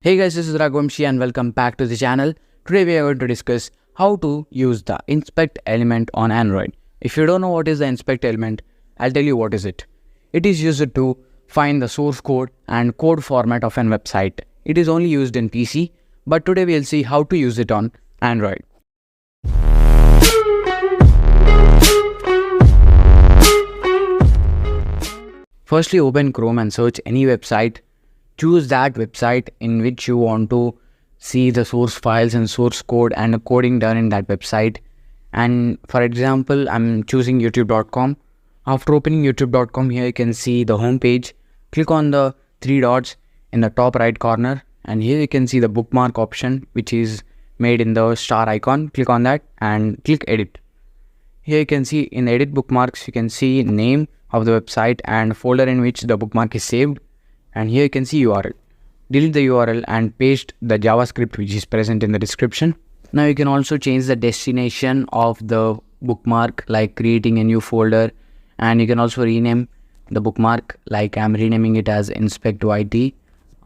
Hey guys, this is Raghuvanshi and welcome back to the channel. Today we are going to discuss how to use the inspect element on Android. If you don't know what is the inspect element, I'll tell you what is it. It is used to find the source code and code format of a website. It is only used in PC, but today we'll see how to use it on Android. Firstly, open Chrome and search any website. Choose that website in which you want to see the source files and source code and the coding done in that website. And for example, I'm choosing youtube.com. After opening youtube.com, here you can see the home page. Click on the three dots in the top right corner, and here you can see the bookmark option, which is made in the star icon. Click on that and click edit. Here you can see in edit bookmarks, you can see name of the website and folder in which the bookmark is saved. And here you can see URL. Delete the URL and paste the JavaScript which is present in the description. Now you can also change the destination of the bookmark, like creating a new folder, and you can also rename the bookmark, like I'm renaming it as inspect.yt.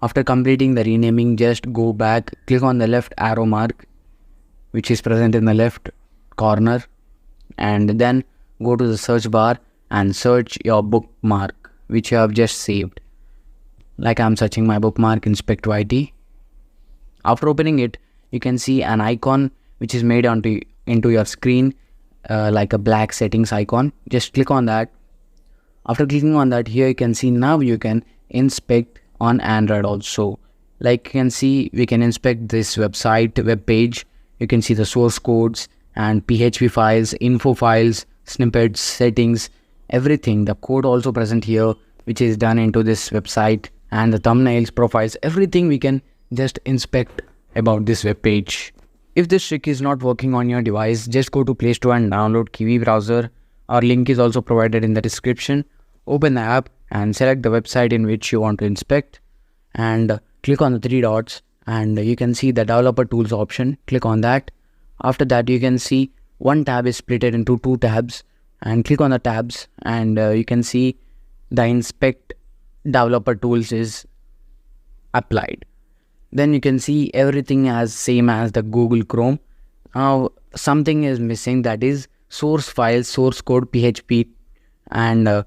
After completing the renaming, just go back, click on the left arrow mark which is present in the left corner, and then go to the search bar and search your bookmark which you have just saved. Like I'm searching my bookmark inspect.yt. After opening it, you can see an icon which is made into your screen, like a black settings icon. Just click on that. After clicking on that, here you can see now you can inspect on Android also. Like you can see, we can inspect this website, web page. You can see the source codes and PHP files, info files, snippets, settings, everything. The code also present here which is done into this website, and the thumbnails, profiles, everything we can just inspect about this web page. If this trick is not working on your device, just go to Play Store and download Kiwi browser. Our link is also provided in the description. Open the app and select the website in which you want to inspect, and click on the three dots, and you can see the developer tools option. Click on that. After that, you can see one tab is split into two tabs, and click on the tabs, and you can see the inspect developer tools is applied. Then you can see everything as same as the Google Chrome. Now something is missing, that is source file, source code, PHP and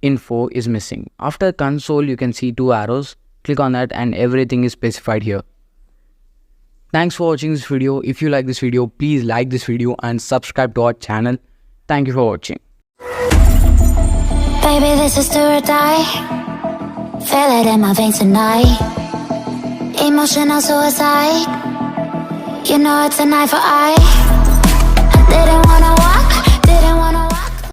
info is missing. After console, you can see two arrows. Click on that and everything is specified here. Thanks for watching this video. If you like this video, please like this video and subscribe to our channel. Thank you for watching. Baby, this is do or die. Feel it in my veins tonight. Emotional suicide. You know it's an eye for eye. I didn't